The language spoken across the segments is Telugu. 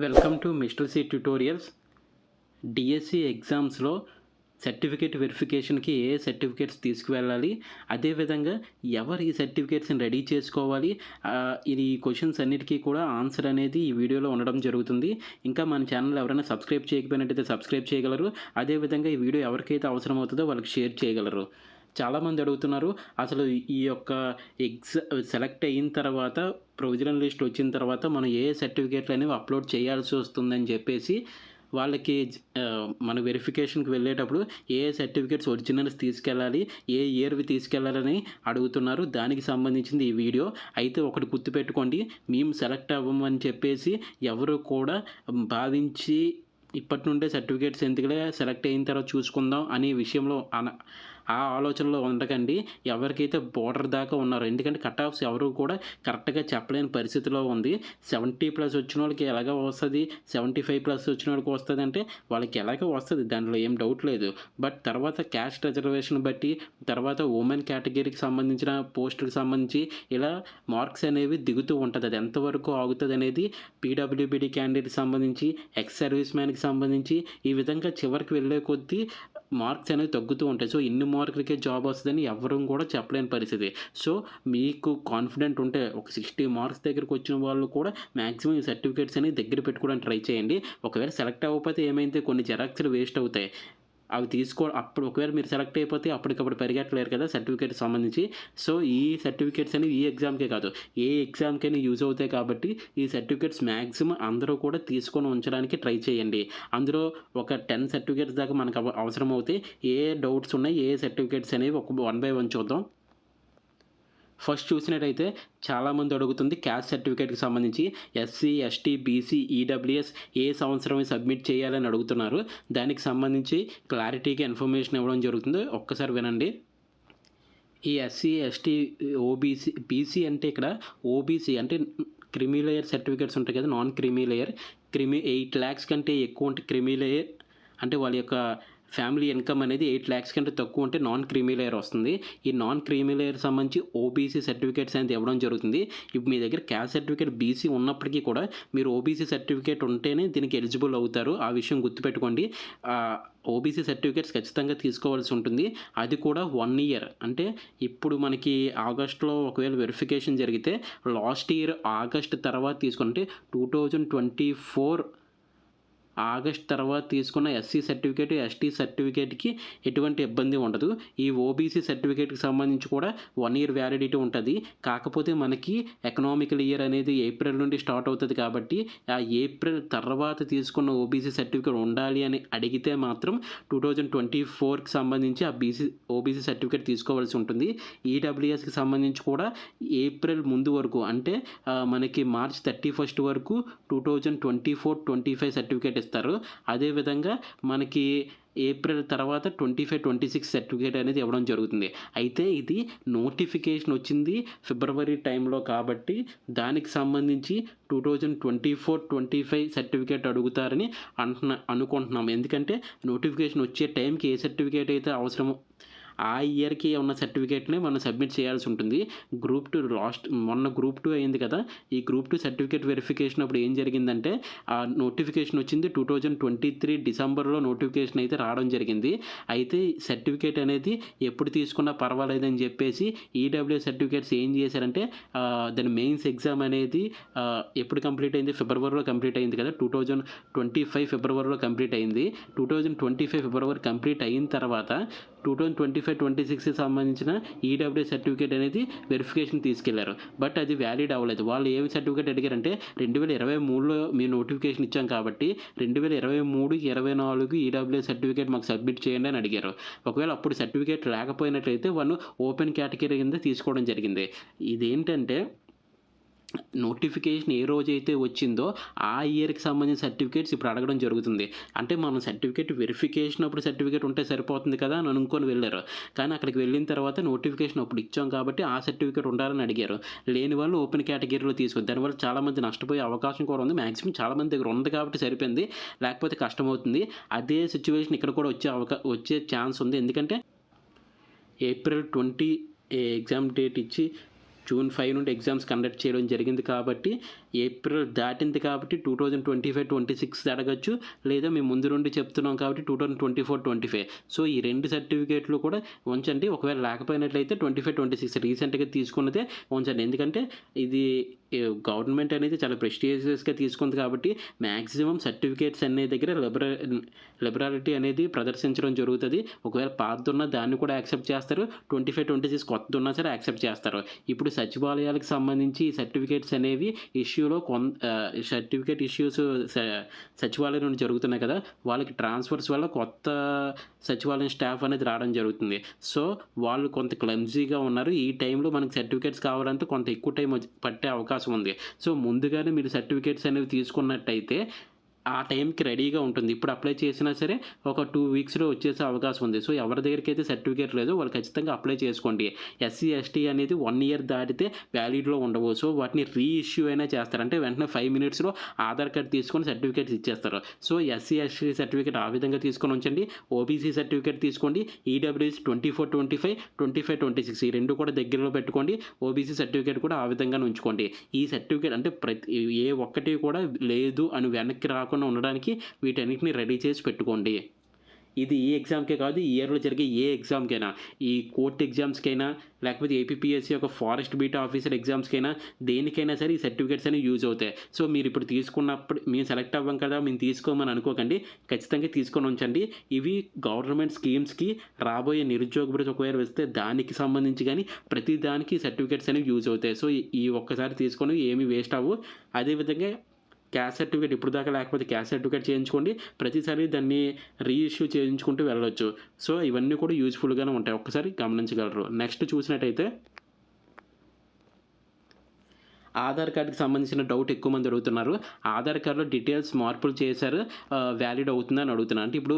Welcome to mister C tutorials. DSC ఎగ్జామ్స్లో సర్టిఫికేట్ వెరిఫికేషన్కి ఏ సర్టిఫికేట్స్ తీసుకువెళ్ళాలి, అదేవిధంగా ఎవరు ఈ సర్టిఫికేట్స్ని రెడీ చేసుకోవాలి, ఇది క్వశ్చన్స్ అన్నిటికీ కూడా ఆన్సర్ అనేది ఈ వీడియోలో ఉండడం జరుగుతుంది. ఇంకా మన ఛానల్ ఎవరైనా సబ్స్క్రైబ్ చేయకపోయినట్టయితే సబ్స్క్రైబ్ చేయగలరు. అదేవిధంగా ఈ వీడియో ఎవరికైతే అవసరం అవుతుందో వాళ్ళకి షేర్ చేయగలరు. చాలామంది అడుగుతున్నారు, అసలు ఈ యొక్క సెలెక్ట్ అయిన తర్వాత ప్రొవిజనల్ లిస్ట్ వచ్చిన తర్వాత మనం ఏ సర్టిఫికేట్లు అనేవి అప్లోడ్ చేయాల్సి వస్తుందని చెప్పేసి వాళ్ళకి మన వెరిఫికేషన్కి వెళ్ళేటప్పుడు ఏ సర్టిఫికేట్స్ ఒరిజినల్స్ తీసుకెళ్ళాలి, ఏ ఇయర్వి తీసుకెళ్ళాలని అడుగుతున్నారు. దానికి సంబంధించింది ఈ వీడియో. అయితే ఒకటి గుర్తుపెట్టుకోండి, మేము సెలెక్ట్ అవ్వమని చెప్పేసి ఎవరు కూడా భావించి ఇప్పటి నుండే సర్టిఫికేట్స్ ఎందుకులే సెలెక్ట్ అయిన తర్వాత చూసుకుందాం అనే విషయంలో ఆ ఆలోచనలో ఉండకండి. ఎవరికైతే బోర్డర్ దాకా ఉన్నారో, ఎందుకంటే కట్ ఆఫ్స్ ఎవరు కూడా కరెక్ట్గా చెప్పలేని పరిస్థితిలో ఉంది. 70+ వచ్చిన వాళ్ళకి ఎలాగ వస్తుంది, 75+ వచ్చిన వాళ్ళకి వస్తుంది అంటే వాళ్ళకి ఎలాగ వస్తుంది, దాంట్లో ఏం డౌట్ లేదు. బట్ తర్వాత క్యాస్ట్ రిజర్వేషన్ బట్టి, తర్వాత ఉమెన్ కేటగిరీకి సంబంధించిన పోస్టులకు సంబంధించి ఇలా మార్క్స్ అనేవి దిగుతూ ఉంటుంది. అది ఎంతవరకు ఆగుతుంది అనేది పీడబ్ల్యూబీడీ క్యాండిడేట్కి సంబంధించి, ఎక్స్ సర్వీస్ మ్యాన్కి సంబంధించి ఈ విధంగా చివరికి వెళ్ళే కొద్దీ మార్క్స్ అనేవి తగ్గుతూ ఉంటాయి. సో ఇన్ని మార్కులకే జాబ్ వస్తుందని ఎవరూ కూడా చెప్పలేని పరిస్థితి. సో మీకు కాన్ఫిడెంట్ ఉంటే ఒక 60 మార్క్స్ దగ్గరికి వచ్చిన వాళ్ళు కూడా మ్యాక్సిమం ఈ సర్టిఫికేట్స్ అనేవి దగ్గర పెట్టుకోవడానికి ట్రై చేయండి. ఒకవేళ సెలెక్ట్ అవ్వకపోతే ఏమైతే కొన్ని జెరాక్స్లు వేస్ట్ అవుతాయి, అవి అప్పుడు ఒకవేళ మీరు సెలెక్ట్ అయిపోతే అప్పటికప్పుడు పరిగెట్టలేరు కదా సర్టిఫికేట్కి సంబంధించి. సో ఈ సర్టిఫికేట్స్ అనేవి ఈ ఎగ్జామ్కే కాదు, ఏ ఎగ్జామ్కైనా యూజ్ అవుతాయి కాబట్టి ఈ సర్టిఫికేట్స్ మ్యాక్సిమం అందరూ కూడా తీసుకొని ఉంచడానికి ట్రై చేయండి. అందులో ఒక 10 సర్టిఫికేట్స్ దాకా మనకు అవసరం అవుతాయి. ఏ డౌట్స్ ఉన్నాయి, ఏ సర్టిఫికేట్స్ అనేవి ఒక 1 by 1 చూద్దాం. ఫస్ట్ చూసినట్టయితే చాలామంది అడుగుతుంది క్యాస్ట్ సర్టిఫికేట్కి సంబంధించి ఎస్సీ, ఎస్టీ, బీసీ, ఈడబ్ల్యూఎస్ ఏ సంవత్సరం సబ్మిట్ చేయాలని అడుగుతున్నారు. దానికి సంబంధించి క్లారిటీగా ఇన్ఫర్మేషన్ ఇవ్వడం జరుగుతుంది. ఒక్కసారి వినండి. ఈ ఎస్సీ, ఎస్టీ, ఓబీసీ, బీసీ అంటే ఇక్కడ ఓబీసీ అంటే క్రిమీ లేయర్ సర్టిఫికేట్స్ ఉంటాయి కదా, నాన్ క్రిమీ లేయర్. 8 lakhs కంటే ఎక్కువ ఉంటే క్రిమీ లేయర్ అంటే వాళ్ళ యొక్క ఫ్యామిలీ ఇన్కమ్ అనేది 8 lakhs కంటే తక్కువ ఉంటే నాన్ క్రీమీ లేయర్ వస్తుంది. ఈ నాన్ క్రీమీ లేయర్ సంబంధించి ఓబీసీ సర్టిఫికేట్స్ అనేది ఇవ్వడం జరుగుతుంది. ఇప్పుడు మీ దగ్గర క్యాస్ట్ సర్టిఫికేట్ బీసీ ఉన్నప్పటికీ కూడా మీరు ఓబీసీ సర్టిఫికేట్ ఉంటేనే దీనికి ఎలిజిబుల్ అవుతారు. ఆ విషయం గుర్తుపెట్టుకోండి. ఓబీసీ సర్టిఫికేట్స్ ఖచ్చితంగా తీసుకోవాల్సి ఉంటుంది. అది కూడా 1 year. అంటే ఇప్పుడు మనకి ఆగస్టులో ఒకవేళ వెరిఫికేషన్ జరిగితే లాస్ట్ ఇయర్ ఆగస్ట్ తర్వాత తీసుకుంటే 2024 ఆగస్ట్ తర్వాత తీసుకున్న ఎస్సీ సర్టిఫికేట్, ఎస్టీ సర్టిఫికేట్కి ఎటువంటి ఇబ్బంది ఉండదు. ఈ ఓబీసీ సర్టిఫికేట్కి సంబంధించి కూడా 1 year వ్యాలిడిటీ ఉంటుంది. కాకపోతే మనకి ఎకనామికల్ ఇయర్ అనేది ఏప్రిల్ నుండి స్టార్ట్ అవుతుంది కాబట్టి ఆ ఏప్రిల్ తర్వాత తీసుకున్న ఓబీసీ సర్టిఫికేట్ ఉండాలి అని అడిగితే మాత్రం 2024కి సంబంధించి ఆ ఓబీసీ సర్టిఫికేట్ తీసుకోవాల్సి ఉంటుంది. ఈడబ్ల్యూఎస్కి సంబంధించి కూడా ఏప్రిల్ ముందు వరకు అంటే మనకి మార్చ్ 31st వరకు 2024-25 సర్టిఫికేట్ ఇస్తారు. అదేవిధంగా మనకి ఏప్రిల్ తర్వాత 25-26 సర్టిఫికేట్ అనేది ఇవ్వడం జరుగుతుంది. అయితే ఇది నోటిఫికేషన్ వచ్చింది ఫిబ్రవరి టైంలో కాబట్టి దానికి సంబంధించి 2024-25 సర్టిఫికేట్ అడుగుతారని అనుకుంటున్నాం. ఎందుకంటే నోటిఫికేషన్ వచ్చే టైంకి ఏ సర్టిఫికేట్ అయితే అవసరమో ఆ ఇయర్కి ఉన్న సర్టిఫికేట్ని మనం సబ్మిట్ చేయాల్సి ఉంటుంది. గ్రూప్ 2 మొన్న గ్రూప్ 2 అయింది కదా, ఈ గ్రూప్ 2 సర్టిఫికేట్ వెరిఫికేషన్ అప్పుడు ఏం జరిగిందంటే ఆ నోటిఫికేషన్ వచ్చింది 2023 డిసెంబర్లో నోటిఫికేషన్ అయితే రావడం జరిగింది. అయితే సర్టిఫికేట్ అనేది ఎప్పుడు తీసుకున్నా పర్వాలేదని చెప్పేసి ఈడబ్ల్యూ సర్టిఫికేట్స్ ఏం చేశారంటే దాని మెయిన్స్ ఎగ్జామ్ అనేది ఎప్పుడు కంప్లీట్ అయింది, ఫిబ్రవరిలో కంప్లీట్ అయింది కదా, 2025 ఫిబ్రవరిలో కంప్లీట్ అయింది. 2025 ఫిబ్రవరి కంప్లీట్ అయిన తర్వాత 2025-26కి సంబంధించిన ఈడబ్ల్యూ సర్టిఫికేట్ అనేది వెరిఫికేషన్ తీసుకెళ్లారు. బట్ అది వ్యాలిడ్ అవ్వలేదు. వాళ్ళు ఏమి సర్టిఫికేట్ అడిగారంటే 2023లో మీ నోటిఫికేషన్ ఇచ్చాం కాబట్టి 2023-24 ఈడబ్ల్యూ సర్టిఫికేట్ మాకు సబ్మిట్ చేయండి అని అడిగారు. ఒకవేళ అప్పుడు సర్టిఫికేట్ లేకపోయినట్లయితే వాళ్ళు ఓపెన్ కేటగిరీ కింద తీసుకోవడం జరిగింది. ఇదేంటంటే నోటిఫికేషన్ ఏ రోజైతే వచ్చిందో ఆ ఇయర్కి సంబంధించిన సర్టిఫికేట్స్ ఇప్పుడు అడగడం జరుగుతుంది. అంటే మనం సర్టిఫికేట్ వెరిఫికేషన్ అప్పుడు సర్టిఫికేట్ ఉంటే సరిపోతుంది కదా అని అనుకొని వెళ్ళారు. కానీ అక్కడికి వెళ్ళిన తర్వాత నోటిఫికేషన్ అప్పుడు ఇచ్చాం కాబట్టి ఆ సర్టిఫికేట్ ఉండాలని అడిగారు. లేని వాళ్ళు ఓపెన్ కేటగిరీలో తీసుకుంది. దానివల్ల చాలామంది నష్టపోయే అవకాశం కూడా ఉంది. మ్యాక్సిమం చాలామంది దగ్గర ఉంది కాబట్టి సరిపోయింది, లేకపోతే కష్టమవుతుంది. అదే సిచ్యువేషన్ ఇక్కడ కూడా వచ్చే ఛాన్స్ ఉంది. ఎందుకంటే ఏప్రిల్ 20 ఎగ్జామ్ డేట్ ఇచ్చి June 5 నుండి ఎగ్జామ్స్ కండక్ట్ చేయడం జరిగింది కాబట్టి ఏప్రిల్ దాటింది కాబట్టి 2025-26 అడగచ్చు, లేదా మేము ముందు నుండి చెప్తున్నాం కాబట్టి 2024-25. సో ఈ 2 సర్టిఫికేట్లు కూడా ఉంచండి. ఒకవేళ లేకపోయినట్లయితే 25-26 రీసెంట్గా తీసుకున్నదే ఉంచండి. ఎందుకంటే ఇది గవర్నమెంట్ అనేది చాలా ప్రెస్టీజియస్గా తీసుకుంది కాబట్టి మ్యాక్సిమం సర్టిఫికేట్స్ అనే దగ్గర లిబరాలిటీ అనేది ప్రదర్శించడం జరుగుతుంది. ఒకవేళ పాతదున్న దాన్ని కూడా యాక్సెప్ట్ చేస్తారు, 25-26 కొత్తది ఉన్నా సరే యాక్సెప్ట్ చేస్తారు. ఇప్పుడు సచివాలయాలకు సంబంధించి ఈ సర్టిఫికేట్స్ అనేవి ఇష్యూలో సర్టిఫికేట్ ఇష్యూస్ సచివాలయం నుండి జరుగుతున్నాయి కదా, వాళ్ళకి ట్రాన్స్ఫర్స్ వల్ల కొత్త సచివాలయం స్టాఫ్ అనేది రావడం జరుగుతుంది. సో వాళ్ళు కొంత క్లమ్జీగా ఉన్నారు. ఈ టైంలో మనకి సర్టిఫికేట్స్ కావాలంటే కొంత ఎక్కువ టైం పట్టే అవకాశం ఉంది. సో ముందుగానే మీరు సర్టిఫికేట్స్ అనేవి తీసుకున్నట్టయితే ఆ టైంకి రెడీగా ఉంటుంది. ఇప్పుడు అప్లై చేసినా సరే ఒక 2 వీక్స్లో వచ్చేసే అవకాశం ఉంది. సో ఎవరి దగ్గరికి అయితే సర్టిఫికేట్ లేదో వాళ్ళు ఖచ్చితంగా అప్లై చేసుకోండి. ఎస్సీ ఎస్టీ అనేది 1 ఇయర్ దాటితే వ్యాలిడ్లో ఉండవు. సో వాటిని రీఇష్యూ అయినా చేస్తారు. అంటే వెంటనే 5 మినిట్స్లో ఆధార్ కార్డ్ తీసుకొని సర్టిఫికేట్స్ ఇచ్చేస్తారు. సో ఎస్సీ ఎస్టీ సర్టిఫికేట్ ఆ విధంగా తీసుకొని ఉంచండి. ఓబీసీ సర్టిఫికేట్ తీసుకోండి. ఈడబ్ల్యూఎస్ 24-25, 25-26 ఈ 2 కూడా దగ్గరలో పెట్టుకోండి. ఓబీసీ సర్టిఫికేట్ కూడా ఆ విధంగా ఉంచుకోండి. ఈ సర్టిఫికేట్ అంటే ఏ ఒక్కటి కూడా లేదు అని వెనక్కి రాకుండా ఉండడానికి వీటన్నిటిని రెడీ చేసి పెట్టుకోండి. ఇది ఈ ఎగ్జామ్కే కాదు, ఈ ఇయర్లో జరిగే ఏ ఎగ్జామ్కైనా, ఈ కోర్ట్ ఎగ్జామ్స్కైనా లేకపోతే ఏపీపీఎస్సీ యొక్క ఫారెస్ట్ బీట్ ఆఫీసర్ ఎగ్జామ్స్కైనా దేనికైనా సరే ఈ సర్టిఫికేట్స్ అనేవి యూజ్ అవుతాయి. సో మీరు ఇప్పుడు తీసుకున్నప్పుడు మేము సెలెక్ట్ అవ్వం కదా మేము తీసుకోమని అనుకోకండి, ఖచ్చితంగా తీసుకొని ఉంచండి. ఇవి గవర్నమెంట్ స్కీమ్స్కి రాబోయే నిరుద్యోగ భృతి ఒకవేళ వస్తే దానికి సంబంధించి కానీ ప్రతి దానికి సర్టిఫికేట్స్ అనేవి యూజ్ అవుతాయి. సో ఈ ఒక్కసారి తీసుకొని ఏమీ వేస్ట్ అవ్వు. అదేవిధంగా క్యాస్ట్ సర్టిఫికేట్ ఇప్పుడు దాకా లేకపోతే క్యాస్ట్ సర్టిఫికేట్ చేయించుకోండి. ప్రతిసారి దాన్ని రీఇష్యూ చేయించుకుంటూ వెళ్ళవచ్చు. సో ఇవన్నీ కూడా యూజ్ఫుల్గానే ఉంటాయి, ఒక్కసారి గమనించగలరు. నెక్స్ట్ చూసినట్టయితే ఆధార్ కార్డుకి సంబంధించిన డౌట్ ఎక్కువ మంది అడుగుతున్నారు. ఆధార్ కార్డులో డీటెయిల్స్ మార్పులు చేశారు, వ్యాలిడ్ అవుతుందని అడుగుతున్నారు. అంటే ఇప్పుడు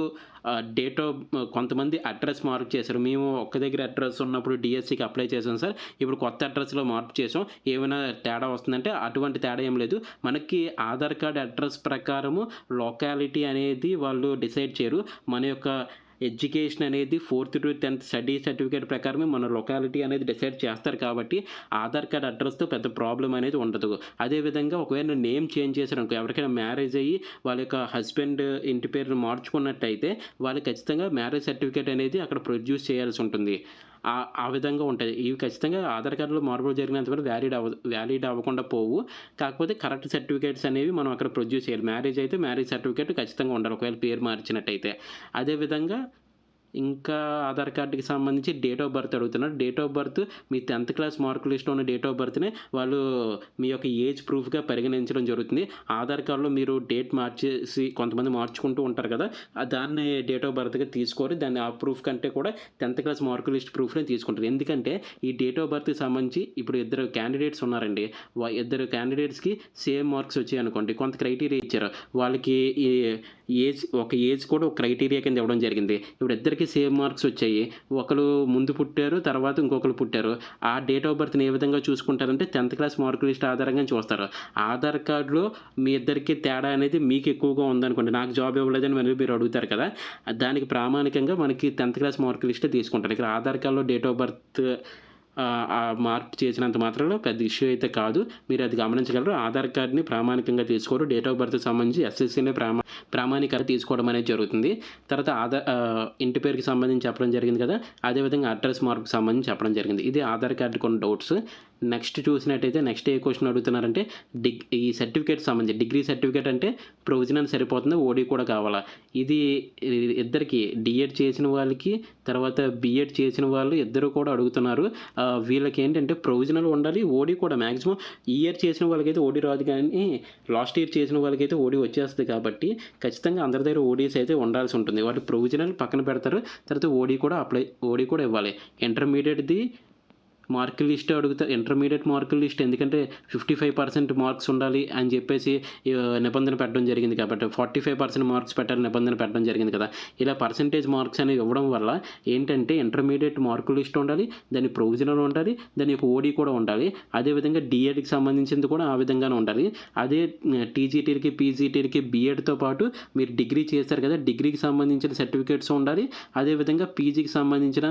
డేట్ ఆఫ్ కొంతమంది అడ్రస్ మార్పు చేశారు. మేము ఒక్క దగ్గర అడ్రస్ ఉన్నప్పుడు డిఎస్సికి అప్లై చేసాం సార్, ఇప్పుడు కొత్త అడ్రస్లో మార్పు చేసాం, ఏమైనా తేడా వస్తుందంటే అటువంటి తేడా ఏం లేదు. మనకి ఆధార్ కార్డ్ అడ్రస్ ప్రకారము లొకాలిటీ అనేది వాళ్ళు డిసైడ్ చేయరు. మన యొక్క ఎడ్యుకేషన్ అనేది 4th to 10th study certificate ప్రకారమే మన లొకాలిటీ అనేది డిసైడ్ చేస్తారు కాబట్టి ఆధార్ కార్డ్ అడ్రస్తో పెద్ద ప్రాబ్లం అనేది ఉండదు. అదేవిధంగా ఒకవేళ నేమ్ చేంజ్ చేశారనుకో, ఎవరికైనా మ్యారేజ్ అయ్యి వాళ్ళ యొక్క హస్బెండ్ ఇంటి పేరును మార్చుకున్నట్టయితే వాళ్ళు ఖచ్చితంగా మ్యారేజ్ సర్టిఫికేట్ అనేది అక్కడ ప్రొడ్యూస్ చేయాల్సి ఉంటుంది. ఆ విధంగా ఉంటాయి. ఇవి ఖచ్చితంగా ఆధార్ కార్డులో మార్పులు జరిగినంత వరకు వ్యాలిడ్ అవ్వకుండా పోవు. కాకపోతే కరెక్ట్ సర్టిఫికేట్స్ అనేవి మనం అక్కడ ప్రొడ్యూస్ చేయాలి. మ్యారేజ్ అయితే మ్యారేజ్ సర్టిఫికేట్ ఖచ్చితంగా ఉండాలి ఒకవేళ పేరు మార్చినట్టయితే. అదేవిధంగా ఇంకా ఆధార్ కార్డుకి సంబంధించి డేట్ ఆఫ్ బర్త్ అడుగుతున్నారు. Date of birth me 10th class mark లిస్ట్లో ఉన్న డేట్ ఆఫ్ బర్త్నే వాళ్ళు మీ యొక్క ఏజ్ ప్రూఫ్గా పరిగణించడం జరుగుతుంది. ఆధార్ కార్డులో మీరు డేట్ మార్చేసి కొంతమంది మార్చుకుంటూ ఉంటారు కదా, దాన్ని డేట్ ఆఫ్ బర్త్గా తీసుకోరు. దాన్ని ఆ ప్రూఫ్ కంటే కూడా 10th క్లాస్ మార్కు లిస్ట్ ప్రూఫ్నే తీసుకుంటారు. ఎందుకంటే ఈ డేట్ ఆఫ్ బర్త్కి సంబంధించి ఇప్పుడు ఇద్దరు క్యాండిడేట్స్ ఉన్నారండి, ఇద్దరు క్యాండిడేట్స్కి సేమ్ మార్క్స్ వచ్చాయి అనుకోండి, కొంత క్రైటీరియా ఇచ్చారు. వాళ్ళకి ఏజ్ కూడా ఒక క్రైటీరియా కింద ఇవ్వడం జరిగింది. ఇప్పుడు ఇద్దరికి సేమ్ మార్క్స్ వచ్చాయి, ఒకరు ముందు పుట్టారు తర్వాత ఇంకొకరు పుట్టారు. ఆ డేట్ ఆఫ్ బర్త్ని ఏ విధంగా చూసుకుంటారంటే 10th క్లాస్ మార్క్ లిస్ట్ ఆధారంగా చూస్తారు. ఆధార్ కార్డులో మీ ఇద్దరికి తేడా అనేది మీకు ఎక్కువగా ఉందనుకోండి, నాకు జాబ్ ఇవ్వలేదని మళ్ళీ మీరు అడుగుతారు కదా, దానికి ప్రామాణికంగా మనకి 10th క్లాస్ మార్క్ లిస్టే తీసుకుంటారు. ఇక్కడ ఆధార్ కార్డులో డేట్ ఆఫ్ బర్త్ మార్పు చేసినంత మాత్రంలో పెద్ద ఇష్యూ అయితే కాదు, మీరు అది గమనించగలరు. ఆధార్ కార్డ్ని ప్రామాణికంగా తీసుకోరు. డేట్ ఆఫ్ బర్త్ సంబంధించి ఎస్ఎస్సీని ప్రామాణికంగా తీసుకోవడం అనేది జరుగుతుంది. తర్వాత ఇంటి పేరుకి సంబంధించి చెప్పడం జరిగింది కదా, అదేవిధంగా అడ్రస్ మార్పుకి సంబంధించి చెప్పడం జరిగింది. ఇది ఆధార్ కార్డు కొన్ని డౌట్స్. నెక్స్ట్ చూసినట్టయితే నెక్స్ట్ ఏ క్వశ్చన్ అడుగుతున్నారంటే ఈ సర్టిఫికేట్ సంబంధించి డిగ్రీ సర్టిఫికేట్ అంటే ప్రొవిజనల్ సరిపోతుంది, ఓడి కూడా కావాలా? ఇది ఇద్దరికి డిఎడ్ చేసిన వాళ్ళకి తర్వాత బిఎడ్ చేసిన వాళ్ళు ఇద్దరు కూడా అడుగుతున్నారు. వీళ్ళకి ఏంటంటే ప్రొవిజనల్ ఉండాలి, ఓడి కూడా మ్యాక్సిమం ఈ ఇయర్ చేసిన వాళ్ళకైతే ఓడి రాదు, కానీ లాస్ట్ ఇయర్ చేసిన వాళ్ళకైతే ఓడి వచ్చేస్తుంది. కాబట్టి ఖచ్చితంగా అందరి దగ్గర ఓడీస్ అయితే ఉండాల్సి ఉంటుంది. వాటి ప్రొవిజనల్ పక్కన పెడతారు, తర్వాత ఓడి కూడా ఇవ్వాలి. ఇంటర్మీడియట్ది మార్క్ లిస్ట్ అడుగుతారు, ఇంటర్మీడియట్ మార్క్ లిస్ట్, ఎందుకంటే 55% మార్క్స్ ఉండాలి అని చెప్పేసి నిబంధన పెట్టడం జరిగింది కాబట్టి 45% మార్క్స్ పెట్టాలని నిబంధన పెట్టడం జరిగింది కదా. ఇలా పర్సంటేజ్ మార్క్స్ అనేవి ఇవ్వడం వల్ల ఏంటంటే ఇంటర్మీడియట్ మార్క్ లిస్ట్ ఉండాలి, దాని ప్రొవిజనల్ ఉండాలి, దాని యొక్క ఓడి కూడా ఉండాలి. అదేవిధంగా డిఎడ్కి సంబంధించింది కూడా ఆ విధంగానే ఉండాలి. అదే టీజీటీలకి పీజీటీలకి బిఎడ్తో పాటు మీరు డిగ్రీ చేస్తారు కదా, డిగ్రీకి సంబంధించిన సర్టిఫికేట్స్ ఉండాలి. అదేవిధంగా పీజీకి సంబంధించిన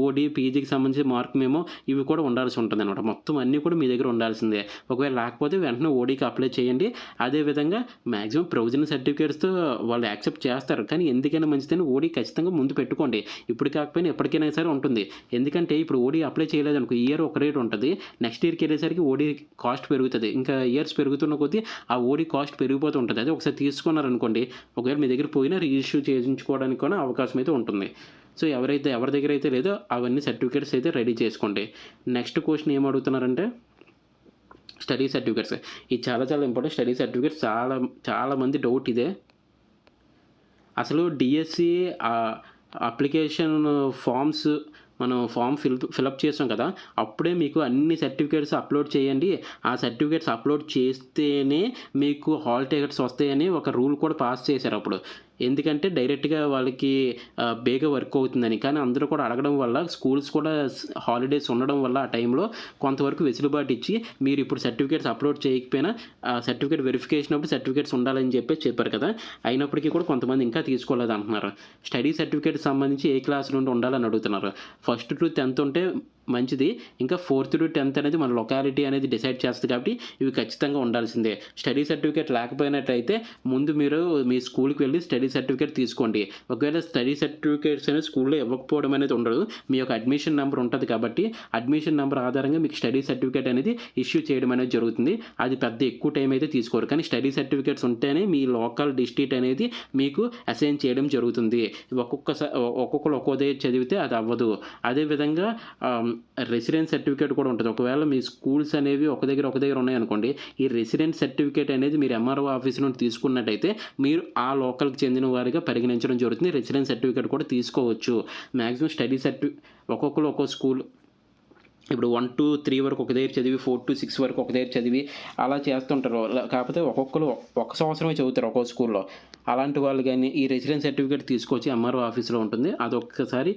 ఓడి, పీజీకి సంబంధించిన మార్క్ మేమో ఇవి కూడా ఉండాల్సి ఉంటుందనమాట. మొత్తం అన్నీ కూడా మీ దగ్గర ఉండాల్సిందే. ఒకవేళ లేకపోతే వెంటనే ఓడీకి అప్లై చేయండి. అదేవిధంగా మాక్సిమం ప్రొవిజనల్ సర్టిఫికేట్స్‌తో వాళ్ళు యాక్సెప్ట్ చేస్తారు. కానీ ఎందుకైనా మంచిదని ఓడీ ఖచ్చితంగా ముందు పెట్టుకోండి. ఇప్పుడు కాకపోయినా ఎప్పటికైనా సరే ఉంటుంది. ఎందుకంటే ఇప్పుడు ఓడీ అప్లై చేయలేదనుకో, ఈ ఇయర్ ఒక రేట్ ఉంటది. నెక్స్ట్ ఇయర్‌కెళ్ళేసరికి ఓడీ కాస్ట్ పెరుగుతది. ఇంకా ఇయర్స్ పెరుగుతున్న కొద్దీ ఆ ఓడీ కాస్ట్ పెరిగిపోతూ ఉంటది. అదే ఒకసారి తీసుకున్నారనుకోండి, ఒకవేళ మీ దగ్గర పోయినా రీఇష్యూ చేయించుకోవడానికి కూడా అవకాశం అయితే ఉంటుంది. సో, ఎవరి దగ్గర అయితే లేదో అవన్నీ సర్టిఫికేట్స్ అయితే రెడీ చేసుకోండి. నెక్స్ట్ క్వెషన్ ఏం అడుగుతున్నారంటే స్టడీ సర్టిఫికేట్స్. ఇది చాలా చాలా ఇంపార్టెంట్. స్టడీ సర్టిఫికేట్స్ చాలా మంది డౌట్ ఇదే. అసలు డీఎస్సీ అప్లికేషన్ ఫామ్స్ మనం ఫామ్ ఫిలప్ చేసాం కదా! అప్పుడే మీకు అన్ని సర్టిఫికేట్స్ అప్లోడ్ చేయండి. ఆ సర్టిఫికేట్స్ అప్లోడ్ చేస్తేనే మీకు హాల్ టికెట్స్ వస్తాయని ఒక రూల్ కూడా పాస్ చేశారప్పుడు. ఎందుకంటే డైరెక్ట్‌గా వాళ్ళకి బేగా వర్క్ అవుతుందని. కానీ అందరూ కూడా అడగడం వల్ల స్కూల్స్ కూడా హాలిడేస్ ఉండడం వల్ల ఆ టైంలో కొంతవరకు వెసులుబాటు ఇచ్చి మీరిప్పుడు సర్టిఫికేట్స్ అప్లోడ్ చేయకపోయినా సర్టిఫికేట్ వెరిఫికేషన్ అప్పుడు సర్టిఫికేట్స్ ఉండాలని చెప్పారు కదా! అయినప్పటికీ కూడా కొంతమంది ఇంకా తీసుకోలేదంటున్నారు. స్టడీ సర్టిఫికేట్‌కి సంబంధించి ఏ క్లాస్ నుండి ఉండాలని అడుగుతున్నారు. ఫస్ట్ టు 10th ఉంటే మంచిది. ఇంకా 4th టు 10th అనేది మన లొకాలిటీ అనేది డిసైడ్ చేస్తది కాబట్టి ఇవి ఖచ్చితంగా ఉండాల్సిందే. స్టడీ సర్టిఫికేట్ లేకపోయినట్టయితే ముందు మీరు మీ స్కూల్‌కి వెళ్లి స్టడీ సర్టిఫికేట్ తీసుకోండి. ఒకవేళ స్టడీ సర్టిఫికేట్స్ అనేది స్కూల్‌లో ఇవ్వకపోవడం అనేది ఉండదు. మీ యొక్క అడ్మిషన్ నంబర్ ఉంటది కాబట్టి అడ్మిషన్ నంబర్ ఆధారంగా మీకు స్టడీ సర్టిఫికేట్ అనేది ఇష్యూ చేయడం అనేది జరుగుతుంది. అది పెద్ద ఎక్కువ టైం అయితే తీసుకోరు. కానీ స్టడీ సర్టిఫికేట్స్ ఉంటేనే మీ లోకల్ డిస్ట్రిక్ట్ అనేది మీకు అసైన్ చేయడం జరుగుతుంది. ఒక్కొక్కరు ఒక్కోదే చదివితే అది అవ్వదు. అదేవిధంగా రెసిడెన్స్ సర్టిఫికేట్ కూడా ఉంటది. ఒకవేళ మీ స్కూల్స్ అనేవి ఒక దగ్గర ఉన్నాయనుకోండి, ఈ రెసిడెన్స్ సర్టిఫికేట్ అనేది మీరు ఎంఆర్ఓ ఆఫీస్ నుండి తీసుకున్నట్టయితే మీరు ఆ లోకల్‌కి చెందిన వారిగా పరిగణించడం జరుగుతుంది. రెసిడెన్స్ సర్టిఫికేట్ కూడా తీసుకోవచ్చు. మాక్సిమం స్టడీ ఒక్కొక్కరు ఒక్కో స్కూల్ ఇప్పుడు 1-3 వరకు ఒక దగ్గర చదివి 4-6 వరకు ఒక దగ్గర చదివి అలా చేస్తుంటారు. కాకపోతే ఒక్కొక్కరు ఒక సంవత్సరమే చదువుతారు ఒక్కో స్కూల్‌లో. అలాంటి వాళ్ళు గాని ఈ రెసిడెన్స్ సర్టిఫికేట్ తీసుకొచ్చి ఎంఆర్ఓ ఆఫీస్‌లో ఉంటుంది. అదొక్కసారి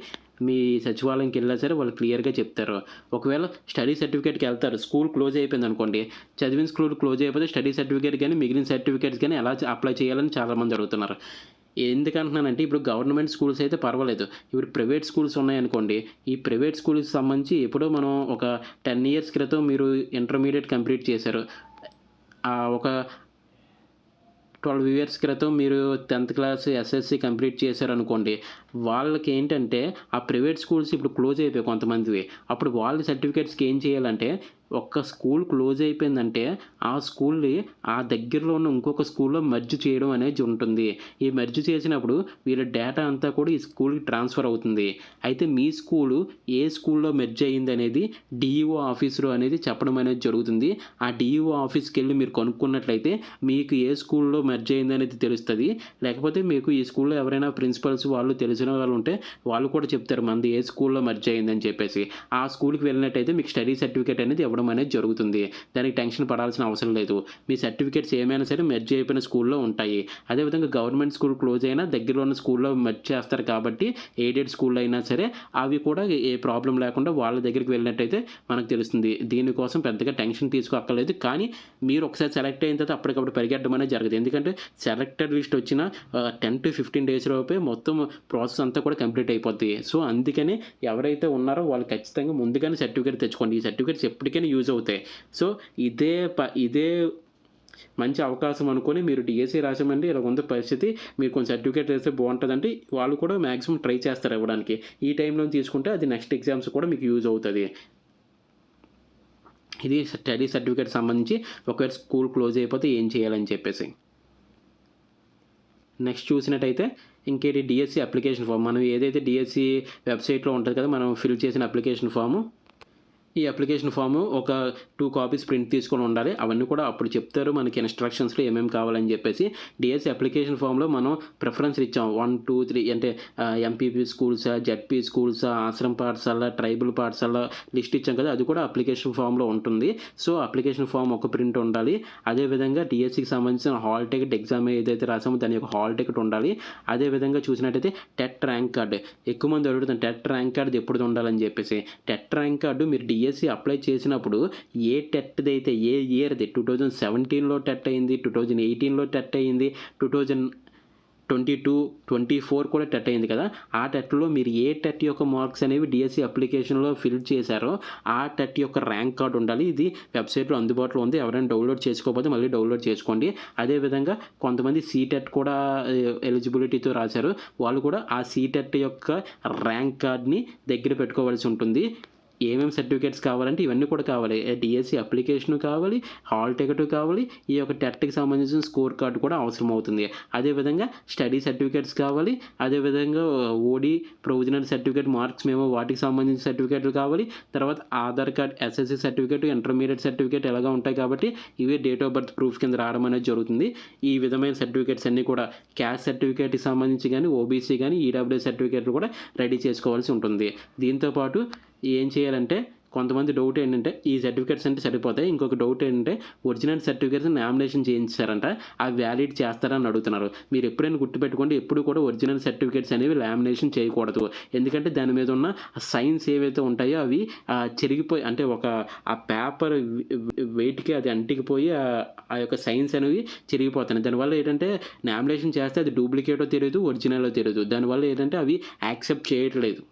మీ సచివాలయంకి వెళ్ళినా సరే వాళ్ళు క్లియర్‌గా చెప్తారు. ఒకవేళ స్టడీ సర్టిఫికేట్‌కి వెళ్తారు. స్కూల్ క్లోజ్ అయిపోయిందనుకోండి. చదివిన స్కూల్ క్లోజ్ అయిపోతే స్టడీ సర్టిఫికేట్ గాని మిగిలిన సర్టిఫికేట్స్ గాని ఎలా అప్లై చేయాలని చాలామంది అడుగుతున్నారు. ఎందుకంటున్నానంటే ఇప్పుడు గవర్నమెంట్ స్కూల్స్ అయితే పర్వాలేదు. ఇప్పుడు ప్రైవేట్ స్కూల్స్ ఉన్నాయనుకోండి. ఈ ప్రైవేట్ స్కూల్స్‌కి సంబంధించి ఎప్పుడో మనం ఒక 10 ఇయర్స్ క్రితం మీరు ఇంటర్మీడియేట్ కంప్లీట్ చేశారు. ఒక 12 ఇయర్స్ క్రితం మీరు 10th క్లాస్ ఎస్ఎస్‌సి కంప్లీట్ చేశారనుకోండి. వాళ్ళకేంటంటే ఆ ప్రైవేట్ స్కూల్స్ ఇప్పుడు క్లోజ్ అయిపోయాయి కొంతమందివి. అప్పుడు వాళ్ళ సర్టిఫికేట్స్‌కి ఏం చేయాలంటే ఒక్క స్కూల్ క్లోజ్ అయిపోయిందంటే ఆ స్కూల్‌ని ఆ దగ్గరలో ఉన్న ఇంకొక స్కూల్‌లో మెర్జ్ చేయడం అనేది ఉంటుంది. ఈ మెర్జ్ చేసినప్పుడు వీళ్ళ డేటా అంతా కూడా ఈ స్కూల్‌కి ట్రాన్స్‌ఫర్ అవుతుంది. అయితే మీ స్కూలు ఏ స్కూల్‌లో మెర్జ్ అయిందనేది డీఈఓ ఆఫీస్‌లో అనేది చెప్పడం అనేది జరుగుతుంది. ఆ డీఈఓ ఆఫీస్‌కెళ్ళి మీరు కనుక్కున్నట్లయితే మీకు ఏ స్కూల్‌లో మెర్జ్ అయిందనేది తెలుస్తది. లేకపోతే మీకు ఈ స్కూల్‌లో ఎవరైనా ప్రిన్సిపల్స్ వాళ్ళు తెలిసిన వాళ్ళు ఉంటే వాళ్ళు కూడా చెప్తారు మనది ఏ స్కూల్‌లో మెర్జ్ అయిందని చెప్పేసి. ఆ స్కూల్‌కి వెళ్ళినట్టయితే మీకు స్టడీ సర్టిఫికేట్ అనేది ఇవ్వడం అనేది జరుగుతుంది. దానికి టెన్షన్ పడాల్సిన అవసరం లేదు. మీ సర్టిఫికేట్స్ ఏమైనా సరే మెర్జ్ అయిపోయిన స్కూల్‌లో ఉంటాయి. అదేవిధంగా గవర్నమెంట్ స్కూల్ క్లోజ్ అయినా దగ్గరలో ఉన్న స్కూల్‌లో మెర్జ్ చేస్తారు కాబట్టి ఎయిడెడ్ స్కూల్‌లో అయినా సరే అవి కూడా ఏ ప్రాబ్లమ్ లేకుండా వాళ్ళ దగ్గరికి వెళ్ళినట్టయితే మనకు తెలుస్తుంది. దీనికోసం పెద్దగా టెన్షన్ తీసుకోక్కర్లేదు. కానీ మీరు ఒకసారి సెలెక్ట్ అయిన తర్వాత అప్పటికప్పుడు పరిగెట్టడం అనేది జరగదు. ఎందుకంటే సెలెక్టెడ్ లిస్ట్ వచ్చిన 10-15 డేస్ లోపే మొత్తం ప్రాసెస్ అంతా కూడా కంప్లీట్ అయిపోద్ది. సో, అందుకని ఎవరైతే ఉన్నారో వాళ్ళు ఖచ్చితంగా ముందుగానే సర్టిఫికేట్ తెచ్చుకోండి. ఈ సర్టిఫికేట్స్ ఎప్పటికైనా యూజ్ అవుతాయి. సో, ఇదే మంచి అవకాశం అనుకోని మీరు డీఎస్సీ రాసామండి ఇలా ఉంది పరిస్థితి. మీరు కొంచెం సర్టిఫికేట్ తెస్తే బావుంటదంటే వాళ్ళు కూడా మాక్సిమం ట్రై చేస్తారు ఇవ్వడానికి. ఈ టైంలో తీసుకుంటే అది నెక్స్ట్ ఎగ్జామ్స్ కూడా మీకు యూజ్ అవుతది. ఇది స్టడీ సర్టిఫికేట్ సంబంధించి ఒకవేళ స్కూల్ క్లోజ్ అయిపోతే ఏం చేయాలని చెప్పేసి. నెక్స్ట్ చూసినట్టయితే ఇంకేటి డీఎస్సీ అప్లికేషన్ ఫార్మ్. మనం ఏదైతే డీఎస్సీ వెబ్‌సైట్‌లో ఉంటది కదా! మనం ఫిల్ చేసిన అప్లికేషన్ ఫార్ము. ఈ అప్లికేషన్ ఫాము ఒక 2 కాపీస్ ప్రింట్ తీసుకొని ఉండాలి. అవన్నీ కూడా అప్పుడు చెప్తారు మనకి ఇన్‌స్ట్రక్షన్స్‌లో ఏమేమి కావాలని చెప్పేసి. డీఎస్సీ అప్లికేషన్ ఫామ్‌లో మనం ప్రిఫరెన్స్‌లు ఇచ్చాం. 1, 2, 3 అంటే ఎంపీపీ స్కూల్సా, జెడ్పీ స్కూల్సా, ఆశ్రమ పాఠశాల, ట్రైబల్ పాఠశాల లిస్ట్ ఇచ్చాం కదా! అది కూడా అప్లికేషన్ ఫామ్‌లో ఉంటుంది. సో, అప్లికేషన్ ఫామ్ ఒక ప్రింట్ ఉండాలి. అదేవిధంగా డీఎస్సీకి సంబంధించిన హాల్ టికెట్ ఎగ్జామ్ ఏదైతే రాసామో దాని యొక్క హాల్ టికెట్ ఉండాలి. అదేవిధంగా చూసినట్టయితే టెట్ ర్యాంక్ కార్డ్. ఎక్కువ మంది అడుగుతున్నారు టెట్ ర్యాంక్ కార్డ్ ఎప్పుడుది ఉండాలని చెప్పేసి. టెట్ ర్యాంక్ కార్డు మీరు డీఎస్సీ అప్లై చేసినప్పుడు ఏ టెట్‌దైతే ఏ ఇయర్‌ది 2017లో టెట్ అయింది, 2018లో టెట్ అయింది, 22, 24 కూడా టెట్ అయింది కదా, ఆ టెట్లో మీరు ఏ టెట్ యొక్క మార్క్స్ అనేవి డిఎస్సి అప్లికేషన్లో ఫిల్ చేశారో ఆ టెట్ యొక్క ర్యాంక్ కార్డ్ ఉండాలి. ఇది వెబ్సైట్లో అందుబాటులో ఉంది. ఎవరైనా డౌన్లోడ్ చేసుకోకపోతే మళ్ళీ డౌన్లోడ్ చేసుకోండి. అదేవిధంగా కొంతమంది సీటెట్ కూడా ఎలిజిబిలిటీతో రాశారు. వాళ్ళు కూడా ఆ సీటెట్ యొక్క ర్యాంక్ కార్డ్ని దగ్గర పెట్టుకోవాల్సి ఉంటుంది. ఏమేమి సర్టిఫికేట్స్ కావాలంటే ఇవన్నీ కూడా కావాలి. డిఎస్సి అప్లికేషన్ కావాలి, హాల్ టికెట్ కావాలి, ఈ యొక్క టెట్కి సంబంధించిన స్కోర్ కార్డు కూడా అవసరం అవుతుంది. అదేవిధంగా స్టడీ సర్టిఫికేట్స్ కావాలి, అదేవిధంగా ఓడి ప్రొవిజనల్ సర్టిఫికేట్ మార్క్స్ మేము వాటికి సంబంధించిన సర్టిఫికేట్లు కావాలి. తర్వాత Aadhaar card, SSC certificate, intermediate certificate ఎలాగా ఉంటాయి కాబట్టి ఇవే డేట్ ఆఫ్ బర్త్ ప్రూఫ్ కింద రావడం అనేది జరుగుతుంది. ఈ విధమైన సర్టిఫికేట్స్ అన్నీ కూడా క్యాస్ట్ సర్టిఫికేట్కి సంబంధించి కానీ, ఓబీసీ కానీ, ఈడబ్ల్యూఎస్ సర్టిఫికేట్లు కూడా రెడీ చేసుకోవాల్సి ఉంటుంది. దీంతోపాటు ఏం చేయాలంటే కొంతమంది డౌట్ ఏంటంటే ఈ సర్టిఫికేట్స్ అంటే సరిపోతాయి. ఇంకొక డౌట్ ఏంటంటే ఒరిజినల్ సర్టిఫికేట్స్ నామినేషన్ చేయించారంట, అవి వ్యాలిడ్ చేస్తారని అడుగుతున్నారు. మీరు ఎప్పుడైనా గుర్తుపెట్టుకోండి, ఎప్పుడు కూడా ఒరిజినల్ సర్టిఫికేట్స్ అనేవి లామినేషన్ చేయకూడదు. ఎందుకంటే దాని మీద ఉన్న సైన్స్ ఏవైతే ఉంటాయో అవి చెరిగిపోయి అంటే ఆ పేపర్ వెయిట్కి అది అంటికిపోయి ఆ యొక్క సైన్స్ అనేవి చెరిగిపోతున్నాయి. దానివల్ల ఏంటంటే నామినేషన్ చేస్తే అది డూప్లికేటో తెలియదు, ఒరిజినల్లో తెలియదు. దానివల్ల ఏంటంటే అవి యాక్సెప్ట్ చేయట్లేదు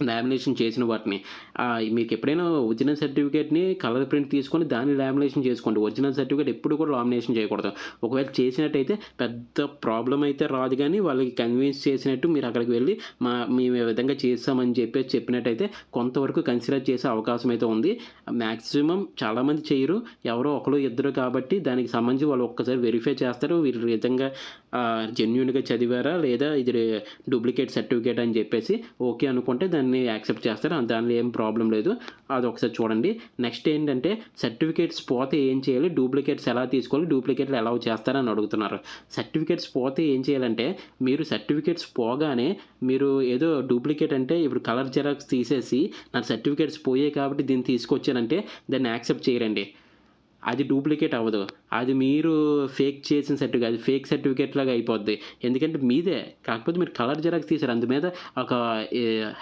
లామినేషన్ చేసిన వాటిని. మీకు ఎప్పుడైనా ఒరిజినల్ సర్టిఫికేట్ని కలర్ ప్రింట్ తీసుకొని దాన్ని లామినేషన్ చేసుకోండి. ఒరిజినల్ సర్టిఫికేట్ ఎప్పుడు కూడా లామినేషన్ చేయకూడదు. ఒకవేళ చేసినట్టయితే పెద్ద ప్రాబ్లం అయితే రాదు, కానీ వాళ్ళకి కన్విన్స్ చేసినట్టు మీరు అక్కడికి వెళ్ళి మేము ఈ విధంగా చేస్తామని చెప్పినట్టయితే కొంతవరకు కన్సిడర్ చేసే అవకాశం అయితే ఉంది. మ్యాక్సిమం చాలామంది చేయరు, ఎవరో ఒకరు ఇద్దరు కాబట్టి దానికి సంబంధించి వాళ్ళు ఒక్కసారి వెరిఫై చేస్తారు. వీళ్ళు విధంగా జెన్యూన్గా చదివారా లేదా ఇది డూప్లికేట్ సర్టిఫికేట్ అని చెప్పేసి ఓకే అనుకుంటే దాన్ని యాక్సెప్ట్ చేస్తారు. దానిలో ఏం ప్రాబ్లం లేదు. అది ఒకసారి చూడండి. నెక్స్ట్ ఏంటంటే సర్టిఫికేట్స్ పోతే ఏం చేయాలి, డూప్లికేట్స్ ఎలా తీసుకోవాలి, డూప్లికేట్లు ఎలా చేస్తారని అడుగుతున్నారు. సర్టిఫికేట్స్ పోతే ఏం చేయాలంటే మీరు సర్టిఫికేట్స్ పోగానే మీరు ఏదో డూప్లికేట్ అంటే ఇప్పుడు కలర్ జెరాక్స్ తీసేసి నా సర్టిఫికేట్స్ పోయాయి కాబట్టి దీన్ని తీసుకొచ్చారంటే దాన్ని యాక్సెప్ట్ చేయరండి. అది డూప్లికేట్ అవ్వదు. అది మీరు ఫేక్ చేసిన సర్టిఫికేట్, అది ఫేక్ సర్టిఫికేట్ లాగా అయిపోద్ది. ఎందుకంటే మీదే, కాకపోతే మీరు కలర్ జెరాక్స్ తీసారు, అందు మీద ఒక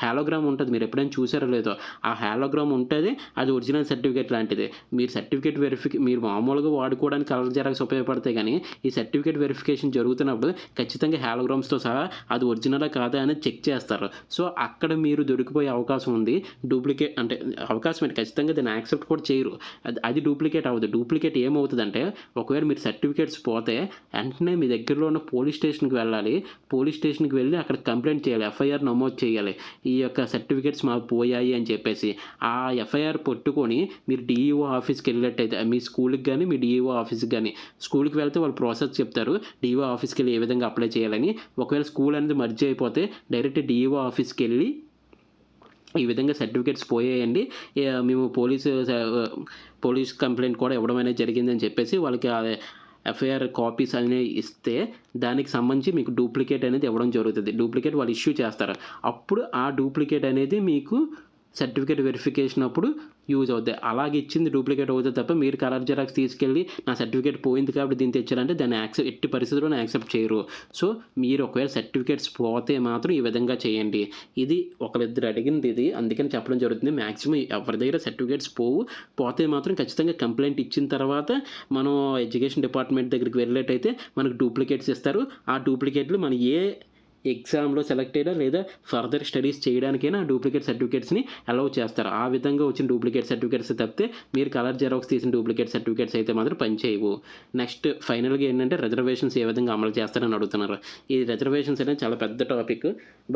హాలోగ్రామ్ ఉంటుంది. మీరు ఎప్పుడైనా చూసారో లేదో, ఆ హాలోగ్రామ్ ఉంటుంది, అది ఒరిజినల్ సర్టిఫికేట్ లాంటిది. మీరు సర్టిఫికేట్ మీరు మామూలుగా వాడుకోవడానికి కలర్ జెరాక్స్ ఉపయోగపడతాయి, కానీ ఈ సర్టిఫికేట్ వెరిఫికేషన్ జరుగుతున్నప్పుడు ఖచ్చితంగా హాలోగ్రామ్స్తో సహా అది ఒరిజినలా కాదా అని చెక్ చేస్తారు. సో అక్కడ మీరు దొరికిపోయే అవకాశం ఉంది. డూప్లికేట్ అంటే అవకాశం ఏంటి, ఖచ్చితంగా దాన్ని యాక్సెప్ట్ కూడా చేయరు. అది డూప్లికేట్ అవ్వదు. డూప్లికేట్ ఏమవుతుందంటే ఒకవేళ మీరు సర్టిఫికేట్స్ పోతే వెంటనే మీ దగ్గరలో ఉన్న పోలీస్ స్టేషన్కి వెళ్ళాలి. పోలీస్ స్టేషన్కి వెళ్ళి అక్కడ కంప్లైంట్ చేయాలి, ఎఫ్ఐఆర్ నమోదు చేయాలి. ఈ యొక్క సర్టిఫికేట్స్ మాకు పోయాయి అని చెప్పేసి ఆ ఎఫ్ఐఆర్ పట్టుకొని మీరు డిఈఓ ఆఫీస్కి వెళ్ళినట్టయితే మీ స్కూల్కి కానీ మీ డిఈఓ ఆఫీస్కి కానీ, స్కూల్కి వెళ్తే వాళ్ళు ప్రాసెస్ చెప్తారు డిఈఓ ఆఫీస్కి వెళ్ళి ఏ విధంగా అప్లై చేయాలని. ఒకవేళ స్కూల్ అనేది మర్జ్ అయిపోతే డైరెక్ట్ డిఈఓ ఆఫీస్కి వెళ్ళి ఈ విధంగా సర్టిఫికేట్స్ పోయాయండి, మేము పోలీస్ కంప్లైంట్ కూడా ఇవ్వడం అనేది జరిగిందని చెప్పేసి వాళ్ళకి ఎఫ్ఐఆర్ కాపీస్ అనేవి ఇస్తే దానికి సంబంధించి మీకు డూప్లికేట్ అనేది ఇవ్వడం జరుగుతుంది. డూప్లికేట్ వాళ్ళు ఇష్యూ చేస్తారు. అప్పుడు ఆ డూప్లికేట్ అనేది మీకు సర్టిఫికేట్ వెరిఫికేషన్ అప్పుడు యూజ్ అవుతాయి. అలాగే ఇచ్చింది డూప్లికేట్ అవుతుంది తప్ప మీరు కలర్ జెరాక్స్ తీసుకెళ్ళి నా సర్టిఫికేట్ పోయింది కాబట్టి దీన్ని తెచ్చారంటే దాన్ని ఎట్టి పరిస్థితుల్లోనే యాక్సెప్ట్ చేయరు. సో మీరు ఒకవేళ సర్టిఫికేట్స్ పోతే మాత్రం ఈ విధంగా చేయండి. ఇది ఒకరిద్దరు అడిగింది, ఇది అందుకని చెప్పడం జరుగుతుంది. మ్యాక్సిమం ఎవరి దగ్గర సర్టిఫికేట్స్ పోతే మాత్రం ఖచ్చితంగా కంప్లైంట్ ఇచ్చిన తర్వాత మనం ఎడ్యుకేషన్ డిపార్ట్మెంట్ దగ్గరికి వెళ్ళేటైతే మనకు డూప్లికేట్స్ ఇస్తారు. ఆ డూప్లికేట్లు మన ఏ ఎగ్జామ్లో సెలెక్ట్ అయినా లేదా ఫర్దర్ స్టడీస్ చేయడానికైనా డూప్లికేట్ సర్టిఫికేట్స్ని అలౌ చేస్తారు. ఆ విధంగా వచ్చిన డూప్లికేట్ సర్టిఫికేట్స్ తప్పితే మీరు కలర్ జెరాక్స్ తీసిన డూప్లికేట్ సర్టిఫికేట్స్ అయితే మాత్రం పనిచేయవు. నెక్స్ట్ ఫైనల్గా ఏంటంటే రిజర్వేషన్స్ ఏ విధంగా అమలు చేస్తారని అడుగుతున్నారు. ఈ రిజర్వేషన్స్ అనేది చాలా పెద్ద టాపిక్,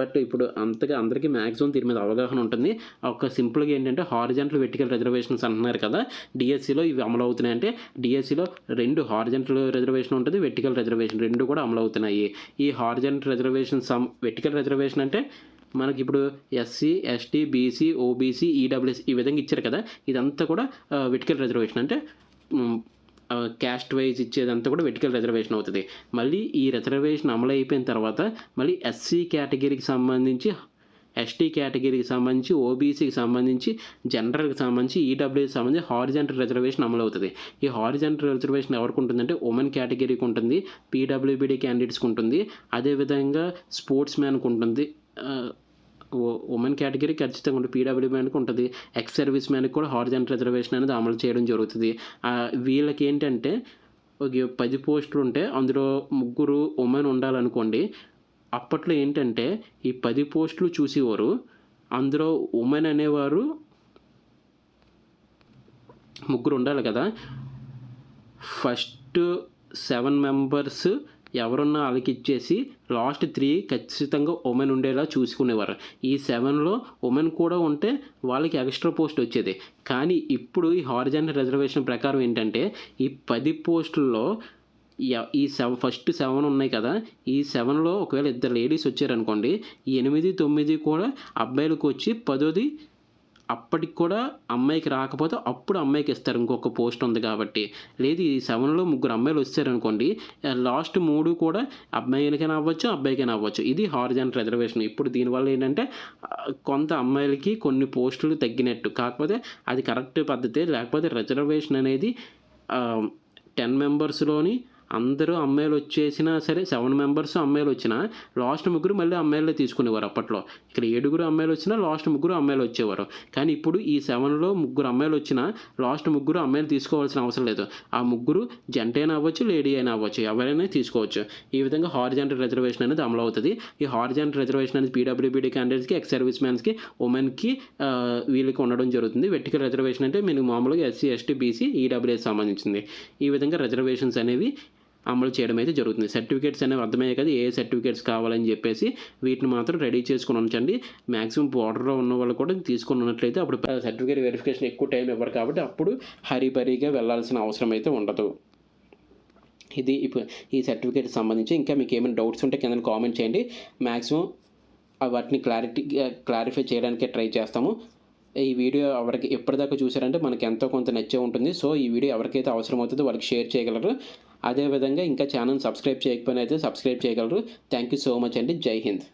బట్ ఇప్పుడు అందరికీ మ్యాక్సిమం దీని మీద అవగాహన ఉంటుంది. ఒక సింపుల్గా ఏంటంటే హారిజంటల్ వెర్టికల్ రిజర్వేషన్స్ అంటున్నారు కదా, డిఎస్సిలో ఇవి అమలు అవుతున్నాయంటే డిఎస్సిలో 2 హారిజంటల్ రిజర్వేషన్ ఉంటుంది, వెర్టికల్ రిజర్వేషన్ 2 కూడా అమలు అవుతున్నాయి. ఈ హారిజంటల్ రిజర్వేషన్ వెర్టికల్ రిజర్వేషన్ అంటే మనకి ఇప్పుడు SC, ST, BC, OBC, EWS ఈ విధంగా ఇచ్చారు కదా, ఇదంతా కూడా వెర్టికల్ రిజర్వేషన్ అంటే క్యాస్ట్ వైజ్ ఇచ్చేదంతా కూడా వెర్టికల్ రిజర్వేషన్ అవుతుంది. మళ్ళీ ఈ రిజర్వేషన్ అమలు అయిపోయిన తర్వాత మళ్ళీ ఎస్సీ కేటగిరీకి సంబంధించి, ఎస్టీ కేటగిరీకి సంబంధించి, ఓబీసీకి సంబంధించి, జనరల్కి సంబంధించి, ఈడబ్ల్యూకి సంబంధించి హారిజంటల్ రిజర్వేషన్ అమలు అవుతుంది. ఈ హారిజంటల్ రిజర్వేషన్ ఎవరికి ఉంటుందంటే ఉమెన్ కేటగిరీకి ఉంటుంది, పీడబ్ల్యూబీడీ క్యాండిడేట్స్కి ఉంటుంది, అదేవిధంగా స్పోర్ట్స్ మ్యాన్కి ఉంటుంది. ఉమెన్ కేటగిరీ ఖచ్చితంగా ఉంటుంది, పీడబ్ల్యూ మ్యాన్కి ఉంటుంది, ఎక్స్ సర్వీస్ మ్యాన్కి కూడా హారిజంటల్ రిజర్వేషన్ అనేది అమలు చేయడం జరుగుతుంది. వీళ్ళకి ఏంటంటే ఒక 10 పోస్టులు ఉంటే అందులో ముగ్గురు ఉమెన్ ఉండాలనుకోండి. అప్పట్లో ఏంటంటే ఈ 10 పోస్టులు చూసేవారు. అందులో ఉమెన్ అనేవారు ముగ్గురు ఉండాలి కదా! ఫస్ట్ 7 మెంబర్స్ ఎవరున్నా ఆళ్ళకిచ్చేసి లాస్ట్ 3 ఖచ్చితంగా ఉమెన్ ఉండేలా చూసుకునేవారు. ఈ 7లో ఉమెన్ కూడా ఉంటే వాళ్ళకి ఎక్స్‌ట్రా పోస్ట్ వచ్చేది. కానీ ఇప్పుడు ఈ హారిజాంటల్ రిజర్వేషన్ ప్రకారం ఏంటంటే ఈ 10 పోస్టుల్లో ఈ ఫస్ట్ 7 ఉన్నాయి కదా! ఈ 7లో ఒకవేళ ఇద్దరు లేడీస్ వచ్చారనుకోండి, ఈ 8, 9 కూడా అబ్బాయిలకొచ్చి పదోది అప్పటికి కూడా అమ్మాయికి రాకపోతే అప్పుడు అమ్మాయికి ఇస్తారు. ఇంకొక పోస్ట్ ఉంది కాబట్టి. లేదు ఈ 7లో ముగ్గురు అమ్మాయిలు వచ్చారనుకోండి, లాస్ట్ 3 కూడా అమ్మాయిలకైనా అవ్వచ్చు, అబ్బాయికైనా అవ్వచ్చు. ఇది హారిజాంటల్ రిజర్వేషన్. ఇప్పుడు దీనివల్ల ఏంటంటే కొంత అమ్మాయిలకి కొన్ని పోస్టులు తగ్గినట్టు. కాకపోతే అది కరెక్ట్ పద్ధతే. లేకపోతే రిజర్వేషన్ అనేది 10 మెంబర్స్‌లోని అందరూ అమ్మాయిలొచ్చేసినా సరే 7 మెంబర్స్ అమ్మాయిలొచ్చినా లాస్ట్ ముగ్గురు మళ్ళీ అమ్మాయిలనే తీసుకునేవారు అప్పట్లో. ఇక్కడ 7 అమ్మాయిలొచ్చినా లాస్ట్ ముగ్గురు అమ్మాయిలొచ్చేవారు. కానీ ఇప్పుడు ఈ 7లో ముగ్గురు అమ్మాయిలొచ్చినా లాస్ట్ ముగ్గురు అమ్మాయిలు తీసుకోవాల్సిన అవసరం లేదు. ఆ ముగ్గురు జంట అయినా అవ్వచ్చు, లేడీ అయినా అవ్వచ్చు. ఎవరైనా తీసుకోవచ్చు. ఈ విధంగా హారిజాంటల్ రిజర్వేషన్ అనేది అమలవుతది. ఈ హారిజాంటల్ రిజర్వేషన్ అనేది పీడబ్ల్యూబీడీ క్యాండిడేట్స్‌కి, ఎక్స్ సర్వీస్ మ్యాన్స్‌కి, ఉమెన్‌కి వీళ్ళకి ఉండడం జరుగుతుంది. వెర్టికల్ రిజర్వేషన్ అంటే మీకు మామూలుగా ఎస్సీ, ఎస్టీ, బీసీ, ఈడబ్ల్యూఎస్ సంబంధించింది. ఈ విధంగా రిజర్వేషన్స్ అనేవి అమలు చేయడం అయితే జరుగుతుంది. సర్టిఫికేట్స్ అనేవి అర్థమయ్యాయి కదా! ఏ సర్టిఫికేట్స్ కావాలని చెప్పేసి వీటిని మాత్రం రెడీ చేసుకొని ఉంచండి. మాక్సిమం బోర్డర్‌లో ఉన్న వాళ్ళు కూడా తీసుకొని ఉన్నట్లయితే అప్పుడు సర్టిఫికేట్ వెరిఫికేషన్ ఎక్కువ టైం ఇవ్వరు కాబట్టి అప్పుడు హరీబరీగా వెళ్ళాల్సిన అవసరం అయితే ఉండదు. ఇది ఈ సర్టిఫికేట్‌కి సంబంధించి ఇంకా మీకు ఏమైనా డౌట్స్ ఉంటే కింద కామెంట్ చేయండి. మాక్సిమం వాటిని క్లారిఫై చేయడానికే ట్రై చేస్తాము. ఈ వీడియో ఎవరికి ఎప్పటిదాకా చూసారంటే మనకి ఎంతో కొంత నచ్చే ఉంటుంది. సో ఈ వీడియో ఎవరికైతే అవసరం అవుతుందో వాళ్ళకి షేర్ చేయగలరు. అదేవిధంగా ఇంకా ఛానల్ సబ్స్క్రైబ్ చేయకపోయినా అయితే సబ్స్క్రైబ్ చేయగలరు. థ్యాంక్ యూ సో మచ్ అండి. జై హింద్.